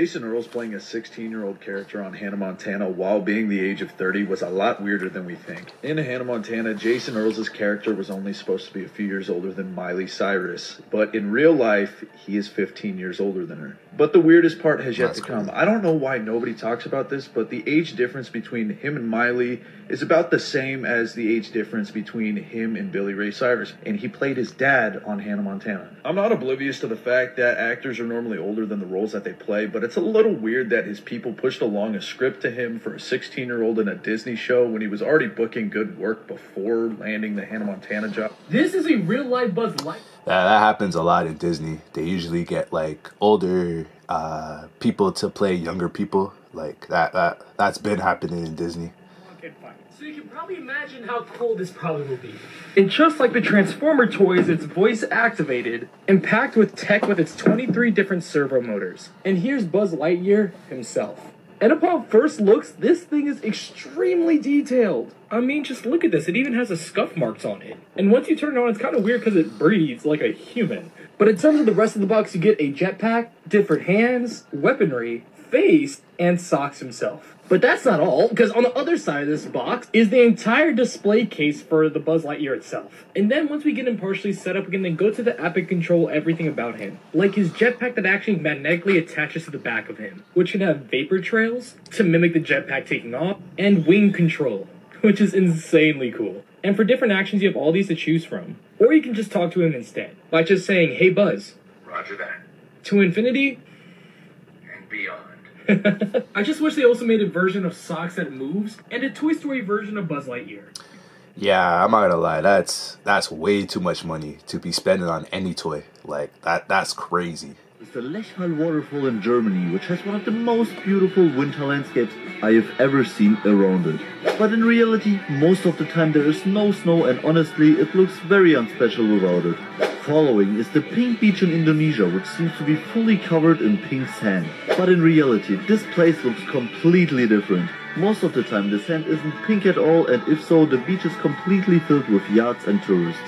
Jason Earls playing a 16-year-old character on Hannah Montana while being the age of 30 was a lot weirder than we think. In Hannah Montana, Jason Earls' character was only supposed to be a few years older than Miley Cyrus, but in real life, he is 15 years older than her. But the weirdest part has yet to come. I don't know why nobody talks about this, but the age difference between him and Miley is about the same as the age difference between him and Billy Ray Cyrus, and he played his dad on Hannah Montana. I'm not oblivious to the fact that actors are normally older than the roles that they play, but it's a little weird that his people pushed along a script to him for a 16-year-old in a Disney show when he was already booking good work before landing the Hannah Montana job. This is a real-life Buzz Lightyear. That happens a lot in Disney. They usually get like older people to play younger people. Like that's been happening in Disney. Okay, fine. So you can probably imagine how cool this probably will be. And just like the Transformer toys, it's voice activated and packed with tech with its 23 different servo motors. And here's Buzz Lightyear himself. And upon first looks, this thing is extremely detailed. I mean, just look at this. It even has the scuff marks on it. And once you turn it on, it's kind of weird because it breathes like a human. But in terms of the rest of the box, you get a jetpack, different hands, weaponry, face, and Socks himself. But that's not all, because on the other side of this box is the entire display case for the Buzz Lightyear itself. And then once we get him partially set up, we can then go to the app and control everything about him. Like his jetpack that actually magnetically attaches to the back of him, which can have vapor trails to mimic the jetpack taking off, and wing control, which is insanely cool. And for different actions, you have all these to choose from. Or you can just talk to him instead, by just saying, "Hey Buzz." Roger that. To infinity and beyond. I just wish they also made a version of Socks that moves, and a Toy Story version of Buzz Lightyear. Yeah, I'm not gonna lie, that's way too much money to be spending on any toy. Like that's crazy. It's the Lechtal waterfall in Germany, which has one of the most beautiful winter landscapes I have ever seen around it. But in reality, most of the time there is no snow, and honestly, it looks very unspecial without it. Following is the pink beach in Indonesia, which seems to be fully covered in pink sand. But in reality, this place looks completely different. Most of the time the sand isn't pink at all, and if so, the beach is completely filled with yachts and tourists.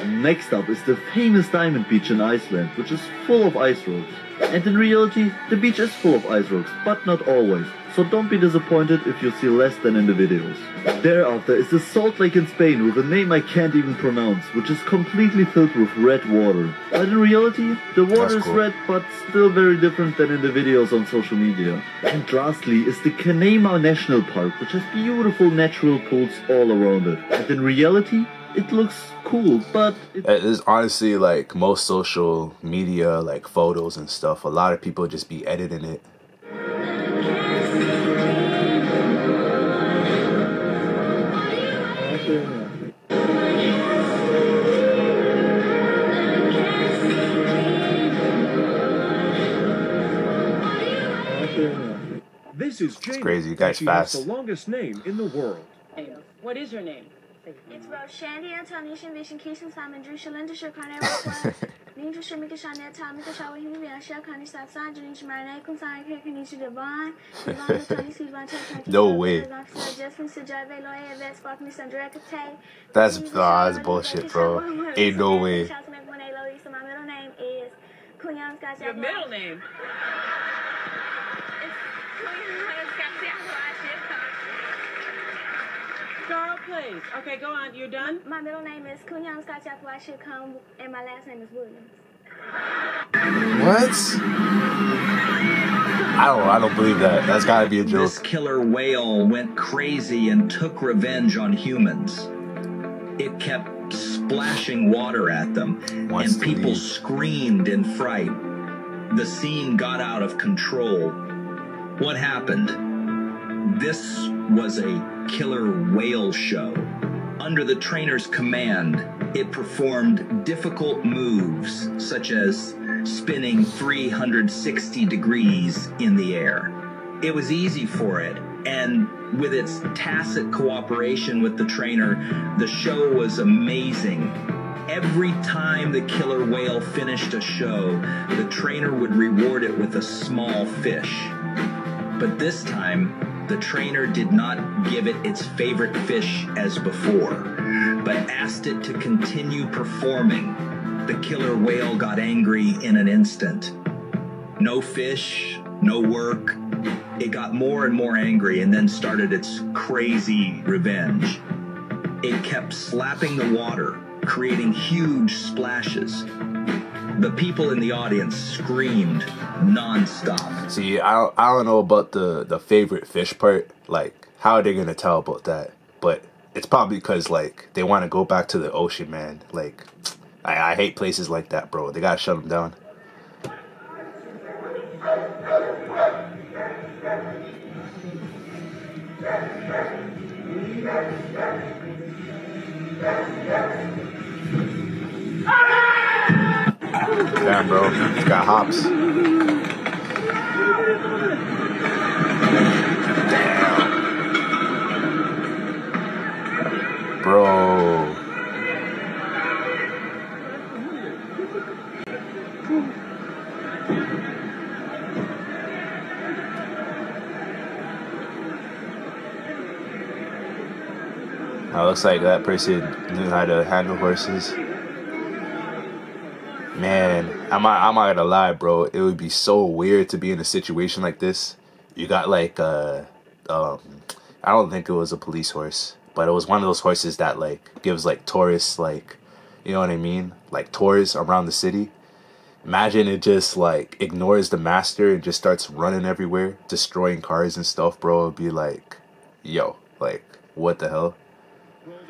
Next up is the famous Diamond Beach in Iceland, which is full of ice rocks. And in reality, the beach is full of ice rocks, but not always. So don't be disappointed if you see less than in the videos. Thereafter is the Salt Lake in Spain with a name I can't even pronounce, which is completely filled with red water. But in reality, the water is red, but still very different than in the videos on social media. And lastly is the Kanema National Park, which has beautiful natural pools all around it. And in reality, it looks cool, but it is honestly like most social media, like photos and stuff. A lot of people just be editing it. This is Jamie. It's crazy, you guys she fast. has the longest name in the world. What is your name? It's Roshani Antonisha Vision Kishan Simon Drushalan to Shakana Ninja Shamika Shania Tamika Shawi Shakani Satsan, Janish Marine, Kunsan Kanisha Devon, No way. That's bullshit, bro. Ain't no way. My middle name is Kunyan Skasia. Your middle name? Girl, please. Okay, go on. You're done? My middle name is Kunyan Skasia Flashicom, and my last name is Williams. What? I don't believe that. That's gotta be a joke. This killer whale went crazy and took revenge on humans. It kept splashing water at them, and people screamed in fright. The scene got out of control. What happened? This was a killer whale show. Under the trainer's command, it performed difficult moves, such as spinning 360 degrees in the air. It was easy for it, and with its tacit cooperation with the trainer, the show was amazing. Every time the killer whale finished a show, the trainer would reward it with a small fish. But this time, the trainer did not give it its favorite fish as before, but asked it to continue performing. The killer whale got angry in an instant. No fish, no work. It got more and more angry and then started its crazy revenge. It kept slapping the water, creating huge splashes. The people in the audience screamed nonstop. See, I don't know about the favorite fish part. Like, how are they gonna tell about that? But it's probably because, like, they want to go back to the ocean, man. Like, I hate places like that, bro. They gotta shut them down. Damn, bro. It's got hops. Damn. Bro. Looks like that person knew how to handle horses. Man, I'm not gonna lie, bro. It would be so weird to be in a situation like this. You got like I don't think it was a police horse, but it was one of those horses that like gives like tourists, like, you know what I mean, like tours around the city. Imagine it just like ignores the master and just starts running everywhere, destroying cars and stuff, bro. It'd be like, yo, like, what the hell?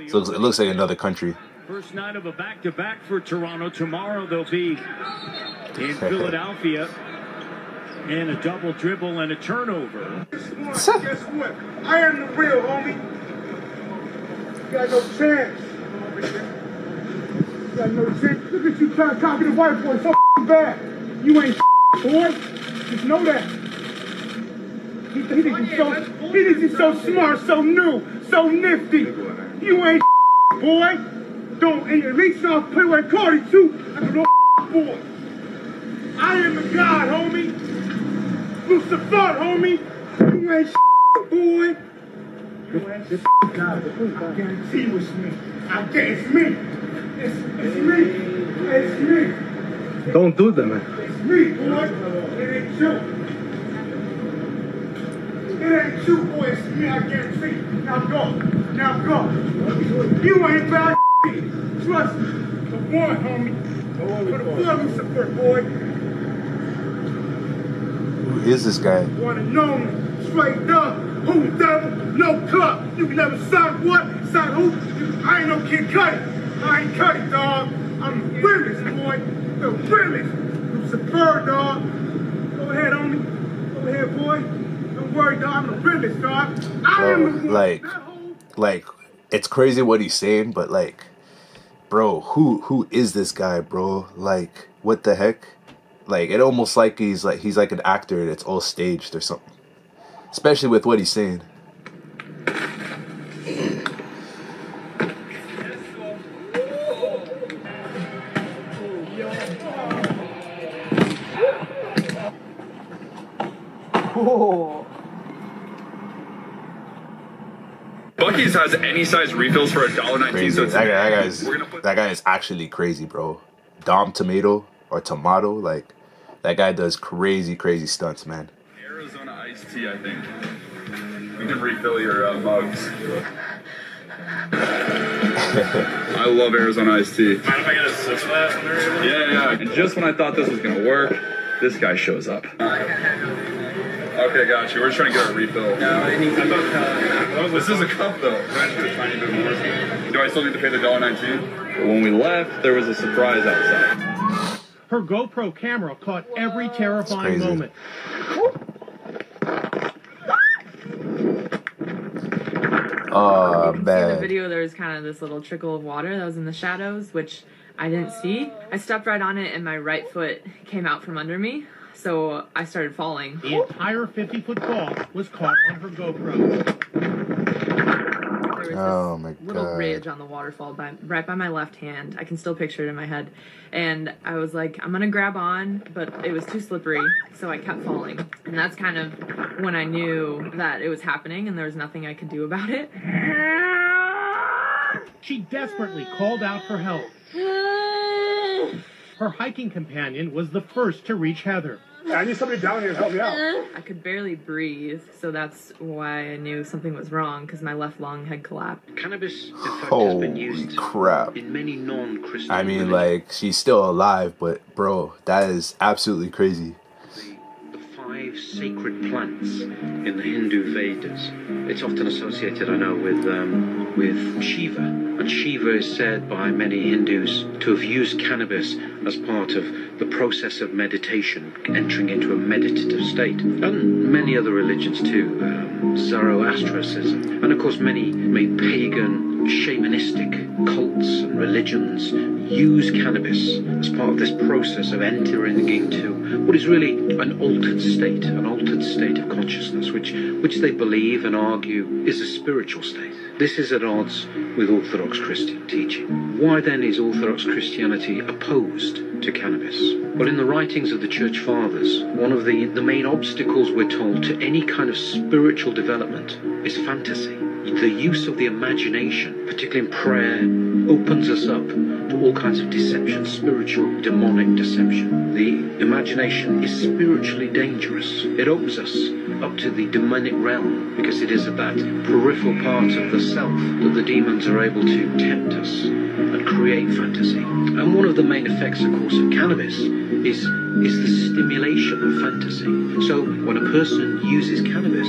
So it looks like another country. First night of a back-to-back for Toronto. Tomorrow they'll be in Philadelphia. And a double dribble and a turnover. Guess what? I am the real, homie. You got no chance. You got no chance. Look at you trying to copy the white boy so bad. You ain't boy. Just know that. He thinks he's so smart, so new, so nifty. You ain't boy. Don't, and at least I'll play with Cardi too. I'm no boy. I am the God, homie. Lucifer, homie. You ain't boy. You ain't this God. I guarantee you it's me. It's me. It's me. It's me. Don't do that, man. It's me, boy. It ain't you. It ain't you, boy. It's me. I guarantee you. Now go. Now go. You ain't bad. Trust me. The one, homie. For the blood, Lucifer, boy. Who is this guy? Wanna know me? Straight up. Who devil? No club. You can never sign what? Sign who? I ain't no Kid Cudi. I ain't Cudi, dog. I'm the realest, boy. The realest. Lucifer, dog. Go ahead, homie. Go ahead, boy. Don't worry, dog. I'm the realest, dog. I am the one. Like, it's crazy what he's saying, but like, bro, who is this guy, bro? Like, what the heck? Like, it almost like he's like an actor that's all staged or something. Especially with what he's saying. Oh. Buc-ee's has any size refills for $1.19. So that guy is actually crazy, bro. Dom Tomato or Tomato, like, that guy does crazy stunts, man. Arizona iced tea, I think. You can refill your mugs. I love Arizona iced tea. Mind if I get a 6 glass? Yeah. And just when I thought this was gonna work, this guy shows up. Okay, got you. We're just trying to get a refill. This is a cup, though. Do I still need to pay the $1.19? But when we left, there was a surprise outside. Her GoPro camera caught every terrifying moment. Oh, In the video, there was kind of this little trickle of water that was in the shadows, which I didn't see. I stepped right on it, and my right foot came out from under me. So I started falling. The entire 50-foot fall was caught on her GoPro. There was this little ridge on the waterfall right by my left hand. I can still picture it in my head. And I was like, I'm going to grab on, but it was too slippery, so I kept falling. And that's kind of when I knew that it was happening and there was nothing I could do about it. She desperately called out for help. Her hiking companion was the first to reach Heather. I need somebody down here to help me out. I could barely breathe, so that's why I knew something was wrong, because my left lung had collapsed. Cannabis, in fact, has been used crap. in many non-Christian I mean, religions. like, she's still alive, but bro, that is absolutely crazy. The 5 sacred plants in the Hindu Vedas. It's often associated, I know, with Shiva. And Shiva is said by many Hindus to have used cannabis as part of the process of meditation, entering into a meditative state. And many other religions too, Zoroastrianism. And of course many pagan, shamanistic cults and religions use cannabis as part of this process of entering into what is really an altered state of consciousness, which they believe and argue is a spiritual state. This is at odds with Orthodox Christian teaching. Why then is Orthodox Christianity opposed to cannabis? Well, in the writings of the Church Fathers, one of the main obstacles, we're told, to any kind of spiritual development is fantasy. The use of the imagination, particularly in prayer, opens us up to all kinds of deception, spiritual, demonic deception. The imagination is spiritually dangerous. It opens us up to the demonic realm, because it is at that peripheral part of the self that the demons are able to tempt us and create fantasy. And one of the main effects, of course, of cannabis is the stimulation of fantasy. So when a person uses cannabis,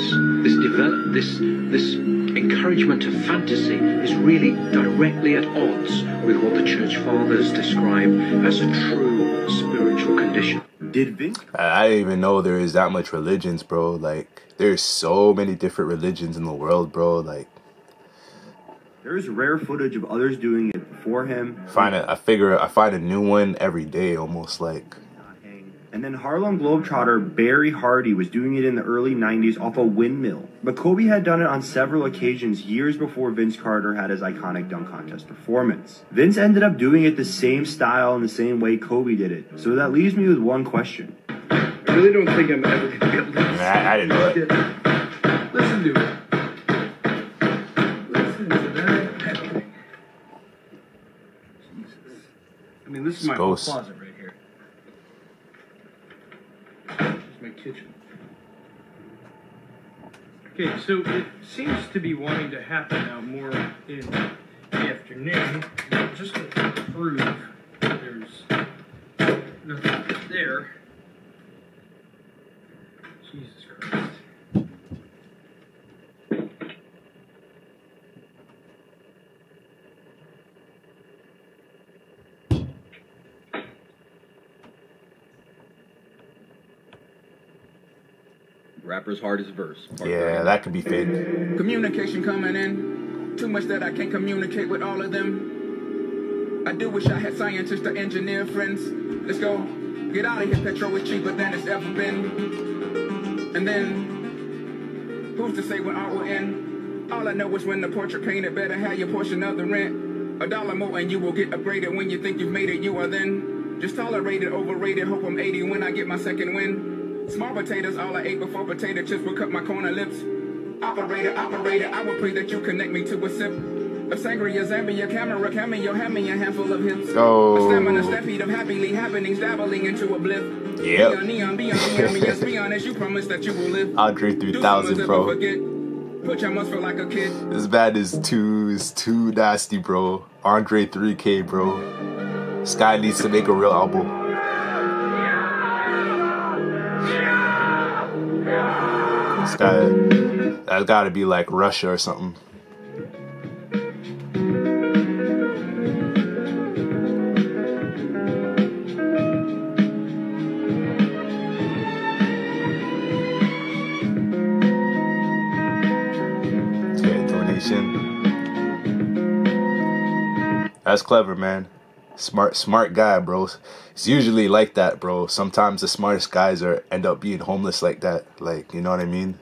this encouragement of fantasy is really directly at odds with what the Church Fathers describe as a true spiritual condition. Did Vince? I didn't even know there is that much religions, bro. Like, there's so many different religions in the world, bro. Like, there's rare footage of others doing it before him. I find a new one every day, almost like. And then Harlem Globetrotter Barry Hardy was doing it in the early 90s off a windmill. But Kobe had done it on several occasions years before Vince Carter had his iconic dunk contest performance. Vince ended up doing it the same style and the same way Kobe did it. So that leaves me with one question. I really don't think I'm ever going to get this. I didn't know it. Listen to it. Listen to that pedaling. Jesus. I mean, this is my whole closet right here. It's my kitchen. Okay, so it seems to be wanting to happen now more in the afternoon. Just to prove that there's nothing there. Jesus Christ. Rapper's hardest verse. Yeah, that could be fake. Communication coming in. Too much that I can't communicate with all of them. I do wish I had scientists or engineer friends. Let's go. Get out of here, petrol is cheaper than it's ever been. And then, who's to say when art will end? All I know is when the portrait painted, better have your portion of the rent. $1 more and you will get upgraded. When you think you've made it, you are then just tolerated, overrated. Hope I'm 80 when I get my second win. Small potatoes, all I ate before potato chips would cut my corner lips. Operator, I would pray that you connect me to a sip of sangria, Zambia, camera, cameo, hand me a handful of hips. Oh. A stamina, stampede of happily happenings, dabbling into a blip. Yep. Neon, yes, be honest, you promise that you will live. Andre 3000, bro. Put your must feel like a kid. This band is too nasty, bro. Andre 3K, bro. This guy needs to make a real album. This guy, that's gotta be like Russia or something. Okay, donation. That's clever, man. Smart guy, bro. It's usually like that, bro. Sometimes the smartest guys end up being homeless like that. Like, you know what I mean?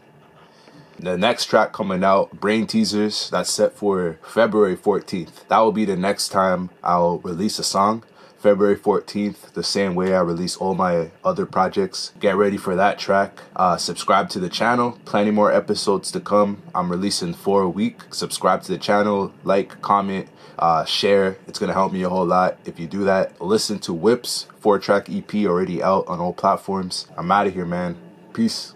The next track coming out, Brain Teasers, that's set for February 14th. That will be the next time I'll release a song. February 14th, the same way I release all my other projects. Get ready for that track. Subscribe to the channel. Plenty more episodes to come. I'm releasing 4 a week. Subscribe to the channel, like, comment, share. It's gonna help me a whole lot if you do that. Listen to Whip's 4-track EP already out on all platforms. I'm out of here, man. Peace.